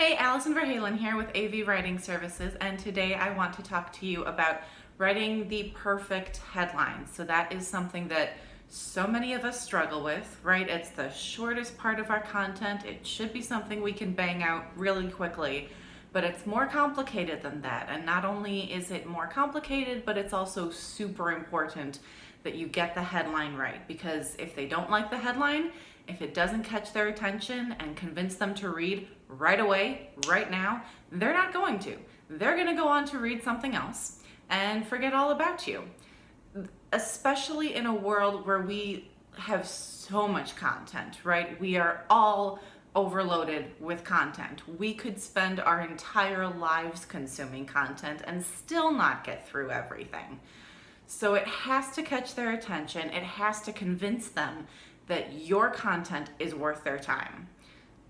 Hey, Allison Verhalen here with AV Writing Services, and today I want to talk to you about writing the perfect headline. So that is something that so many of us struggle with, right? It's the shortest part of our content. It should be something we can bang out really quickly, but it's more complicated than that. And not only is it more complicated, but it's also super important that you get the headline right, because if they don't like the headline, if it doesn't catch their attention and convince them to read right away, right now, they're not going to. They're going to go on to read something else and forget all about you. Especially in a world where we have so much content, right? We are all overloaded with content. We could spend our entire lives consuming content and still not get through everything. So it has to catch their attention. It has to convince them that your content is worth their time.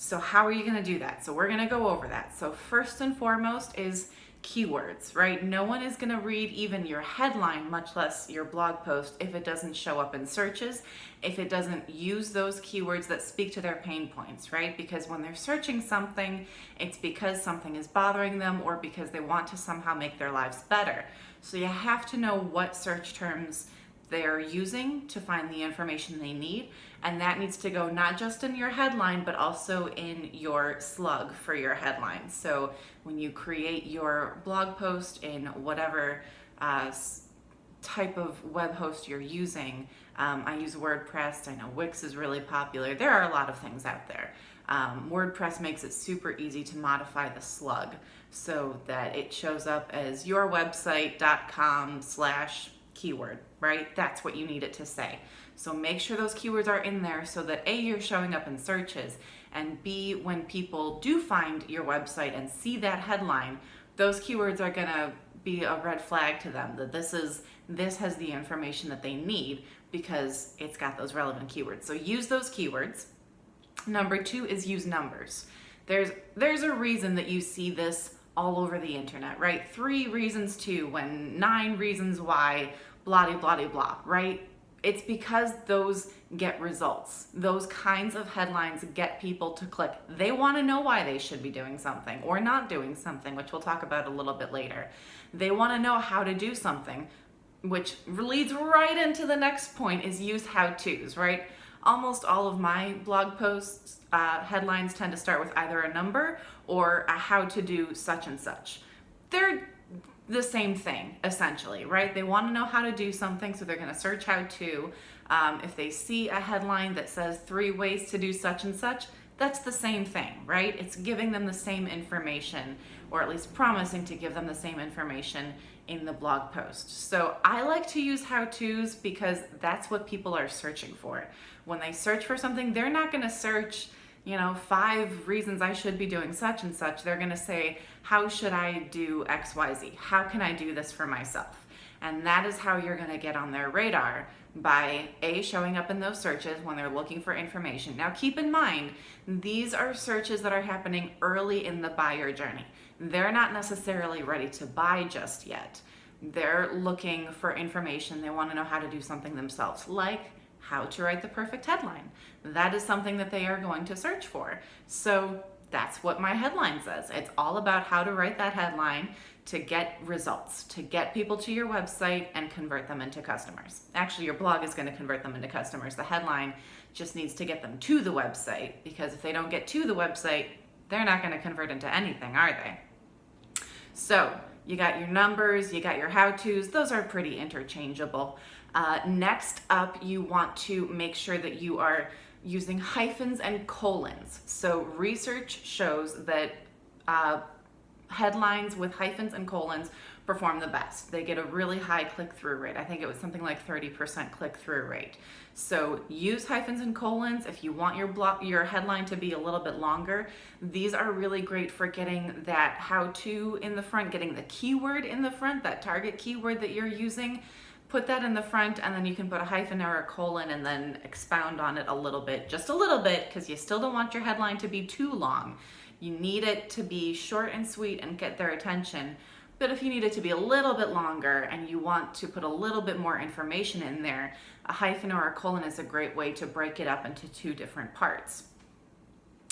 So how are you going to do that? So we're going to go over that. So first and foremost is keywords, right? No one is going to read even your headline, much less your blog post, if it doesn't show up in searches, if it doesn't use those keywords that speak to their pain points, right? Because when they're searching something, it's because something is bothering them or because they want to somehow make their lives better. So you have to know what search terms they're using to find the information they need, and that needs to go not just in your headline but also in your slug for your headline. So when you create your blog post in whatever type of web host you're using, I use WordPress. I know Wix is really popular. There are a lot of things out there. WordPress makes it super easy to modify the slug so that it shows up as yourwebsite.com/keyword, right? That's what you need it to say. So make sure those keywords are in there so that A, you're showing up in searches, and B, when people do find your website and see that headline, those keywords are gonna be a red flag to them that this has the information that they need because it's got those relevant keywords. So use those keywords. Number 2 is use numbers. There's a reason that you see this all over the internet, right? 3 reasons to, when 9 reasons why, blah, blah, blah, blah, right? It's because those get results. Those kinds of headlines get people to click. They want to know why they should be doing something or not doing something, which we'll talk about a little bit later. They want to know how to do something, which leads right into the next point, is use how-tos, right? Almost all of my blog posts, headlines tend to start with either a number or a how to do such and such. They're the same thing, essentially, right? They want to know how to do something, so they're going to search how to. If they see a headline that says 3 ways to do such and such, that's the same thing, right? It's giving them the same information, or at least promising to give them the same information in the blog post. So I like to use how-tos because that's what people are searching for. When they search for something, they're not going to search 5 reasons I should be doing such and such. They're going to say, how should I do XYZ? How can I do this for myself? And that is how you're going to get on their radar, by A, showing up in those searches when they're looking for information. Now keep in mind, these are searches that are happening early in the buyer journey. They're not necessarily ready to buy just yet. They're looking for information. They want to know how to do something themselves, like how to write the perfect headline. That is something that they are going to search for. So that's what my headline says. It's all about how to write that headline to get results, to get people to your website and convert them into customers. Actually, your blog is going to convert them into customers. The headline just needs to get them to the website, because if they don't get to the website, they're not going to convert into anything, are they? So you got your numbers, you got your how-tos. Those are pretty interchangeable. Next up, you want to make sure that you are using hyphens and colons. So research shows that headlines with hyphens and colons perform the best. They get a really high click-through rate. I think it was something like 30% click-through rate. So use hyphens and colons if you want your headline to be a little bit longer. These are really great for getting that how-to in the front, getting the keyword in the front, that target keyword that you're using. Put that in the front, and then you can put a hyphen or a colon and then expound on it a little bit, just a little bit, because you still don't want your headline to be too long. You need it to be short and sweet and get their attention. But if you need it to be a little bit longer and you want to put a little bit more information in there, a hyphen or a colon is a great way to break it up into 2 different parts.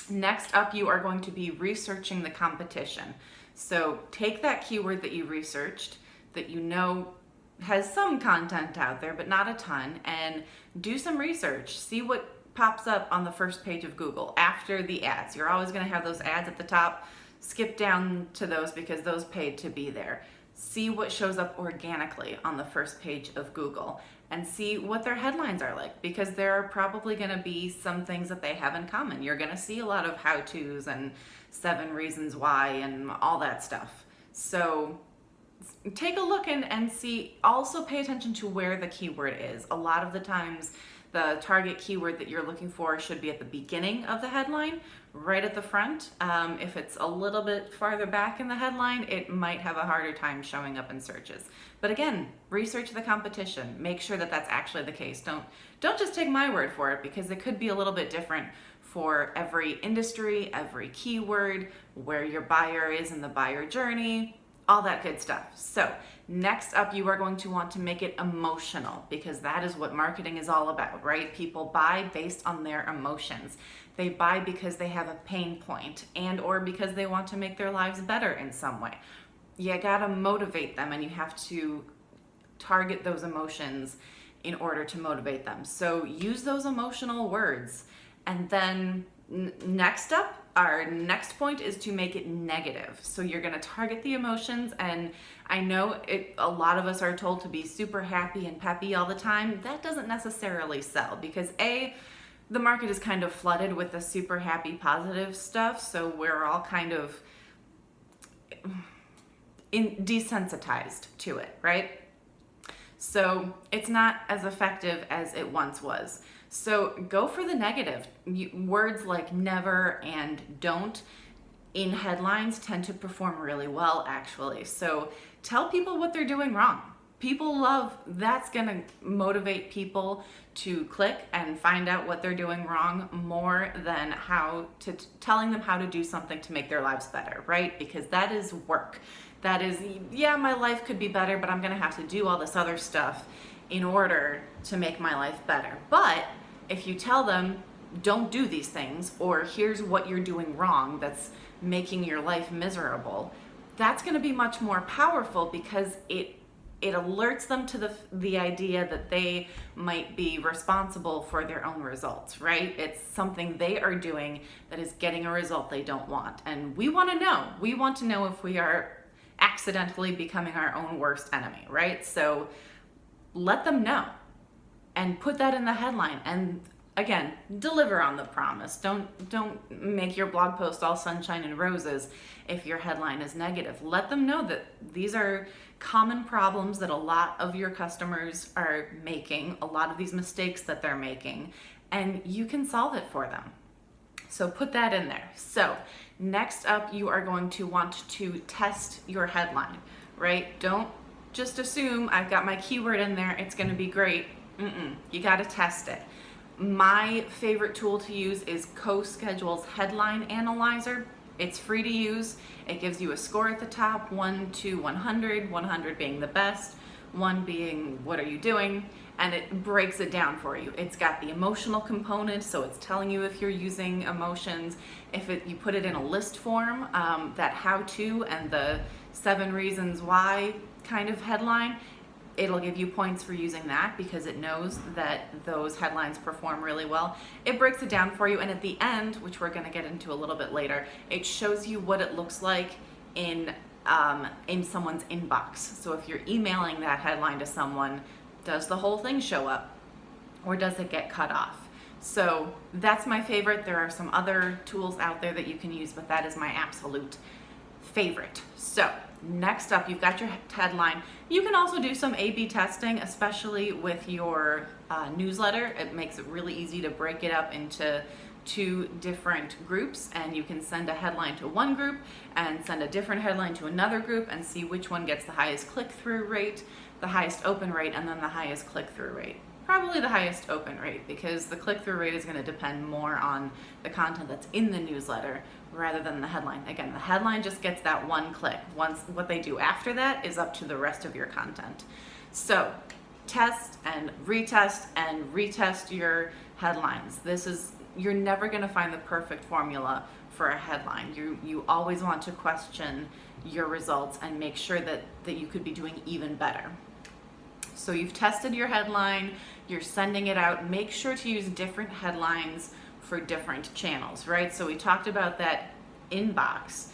Next up, you are going to be researching the competition. So take that keyword that you researched, that you know has some content out there, but not a ton, and do some research. See what pops up on the first page of Google after the ads. You're always going to have those ads at the top. Skip down to those because those paid to be there. See what shows up organically on the first page of Google and see what their headlines are like, because there are probably going to be some things that they have in common. You're going to see a lot of how-tos and 7 reasons why and all that stuff. So take a look and see. Also pay attention to where the keyword is. A lot of the times the target keyword that you're looking for should be at the beginning of the headline, right at the front. If it's a little bit farther back in the headline, it might have a harder time showing up in searches. But again, research the competition. Make sure that that's actually the case. Don't just take my word for it, because it could be a little bit different for every industry, every keyword, where your buyer is in the buyer journey, all that good stuff. So next up, you are going to want to make it emotional, because that is what marketing is all about, right? People buy based on their emotions. They buy because they have a pain point and or because they want to make their lives better in some way. You gotta motivate them, and you have to target those emotions in order to motivate them. So use those emotional words. And then next up, our next point is to make it negative. So you're going to target the emotions, and I know a lot of us are told to be super happy and peppy all the time. That doesn't necessarily sell, because the market is kind of flooded with the super happy positive stuff, so we're all kind of desensitized to it, right? So it's not as effective as it once was. So go for the negative. Words like never and don't in headlines tend to perform really well, actually. So tell people what they're doing wrong. People love, that's going to motivate people to click and find out what they're doing wrong more than telling them how to do something to make their lives better, right? Because that is work. That is, yeah, my life could be better, but I'm going to have to do all this other stuff in order to make my life better. But if you tell them, don't do these things, or here's what you're doing wrong that's making your life miserable, that's going to be much more powerful, because it alerts them to the idea that they might be responsible for their own results, right? It's something they are doing that is getting a result they don't want. And we want to know. We want to know if we are accidentally becoming our own worst enemy, right? So let them know and put that in the headline. And again, deliver on the promise. Don't make your blog post all sunshine and roses if your headline is negative. Let them know that these are common problems that a lot of your customers are making, a lot of these mistakes that they're making, and you can solve it for them. So put that in there. So next up, you are going to want to test your headline, right? Don't just assume I've got my keyword in there, it's going to be great. You got to test it. My favorite tool to use is CoSchedule's Headline Analyzer. It's free to use. It gives you a score at the top, 1 to 100, 100 being the best, 1 being what are you doing, and it breaks it down for you. It's got the emotional component, so it's telling you if you're using emotions. If you put it in a list form, that how-to and the 7 reasons why kind of headline, it'll give you points for using that, because it knows that those headlines perform really well. It breaks it down for you, and at the end, which we're going to get into a little bit later, it shows you what it looks like in someone's inbox. So if you're emailing that headline to someone, does the whole thing show up, or does it get cut off? So that's my favorite. There are some other tools out there that you can use, but that is my absolute favorite. So next up, you've got your headline. You can also do some A/B testing, especially with your newsletter. It makes it really easy to break it up into 2 different groups, and you can send a headline to one group and send a different headline to another group and see which one gets the highest click-through rate, the highest open rate, and then the highest click-through rate. Probably the highest open rate, because the click-through rate is going to depend more on the content that's in the newsletter rather than the headline. Again, the headline just gets that 1 click. Once what they do after that is up to the rest of your content. So test and retest your headlines. This is you're never going to find the perfect formula for a headline. You always want to question your results and make sure that you could be doing even better. So you've tested your headline, you're sending it out. Make sure to use different headlines for different channels, right? So we talked about that inbox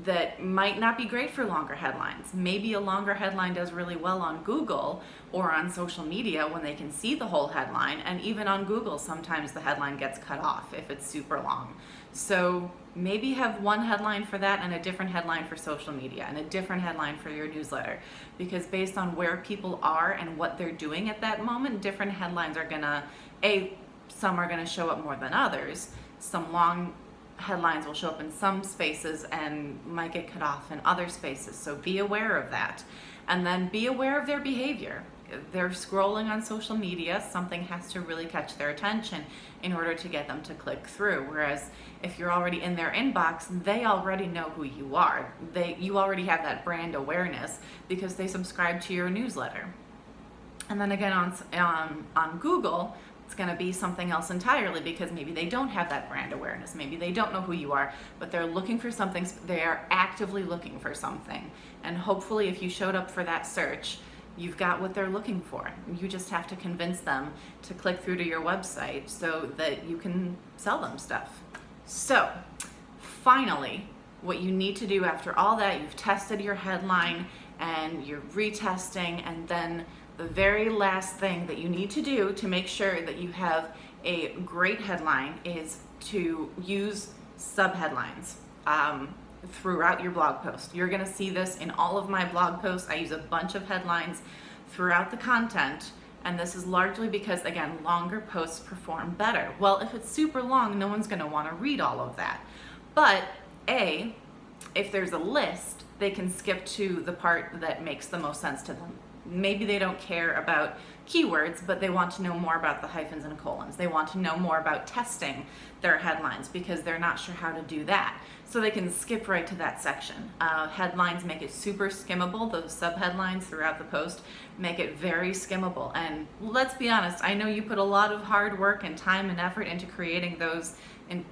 that might not be great for longer headlines. Maybe a longer headline does really well on Google or on social media when they can see the whole headline, and even on Google sometimes the headline gets cut off if it's super long. So maybe have one headline for that and a different headline for social media and a different headline for your newsletter, because based on where people are and what they're doing at that moment, different headlines are gonna, some are gonna show up more than others. Some long headlines will show up in some spaces and might get cut off in other spaces. So be aware of that. And then be aware of their behavior. They're scrolling on social media, something has to really catch their attention in order to get them to click through. Whereas if you're already in their inbox, they already know who you are. You already have that brand awareness because they subscribe to your newsletter. And then again on Google, it's going to be something else entirely, because maybe they don't have that brand awareness. Maybe they don't know who you are, but they're looking for something. They are actively looking for something. And hopefully if you showed up for that search, you've got what they're looking for. You just have to convince them to click through to your website so that you can sell them stuff. So finally, what you need to do after all that, you've tested your headline and you're retesting, and then the very last thing that you need to do to make sure that you have a great headline is to use subheadlines throughout your blog post. You're going to see this in all of my blog posts. I use a bunch of headlines throughout the content, and this is largely because, again, longer posts perform better. Well, if it's super long, no one's going to want to read all of that. But if there's a list, they can skip to the part that makes the most sense to them. Maybe they don't care about keywords, but they want to know more about the hyphens and colons. They want to know more about testing their headlines because they're not sure how to do that. So they can skip right to that section. Headlines make it super skimmable. Those subheadlines throughout the post make it very skimmable. And let's be honest, I know you put a lot of hard work and time and effort into creating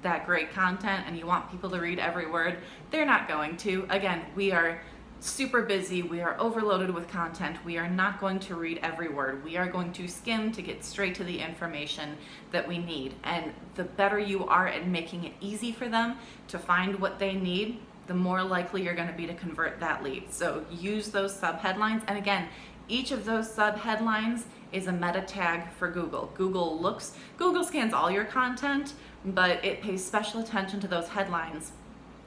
that great content, and you want people to read every word. They're not going to. Again, we are super busy, we are overloaded with content, we are not going to read every word. We are going to skim to get straight to the information that we need. And the better you are at making it easy for them to find what they need, the more likely you're going to be to convert that lead. So use those subheadlines. And again, each of those subheadlines is a meta tag for Google. Google scans all your content, but it pays special attention to those headlines,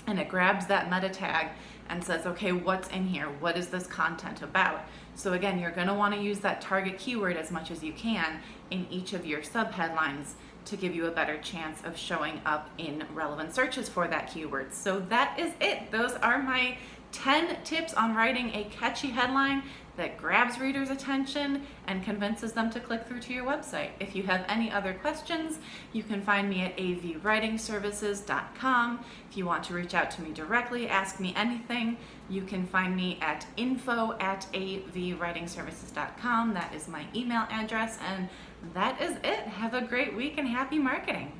and it grabs that meta tag and says, okay, what's in here? What is this content about? So again, you're going to want to use that target keyword as much as you can in each of your subheadlines to give you a better chance of showing up in relevant searches for that keyword. So that is it. Those are my 10 tips on writing a catchy headline that grabs readers' attention and convinces them to click through to your website. If you have any other questions, you can find me at avwritingservices.com. If you want to reach out to me directly, ask me anything, you can find me at info@avwritingservices.com. That is my email address, and that is it. Have a great week and happy marketing.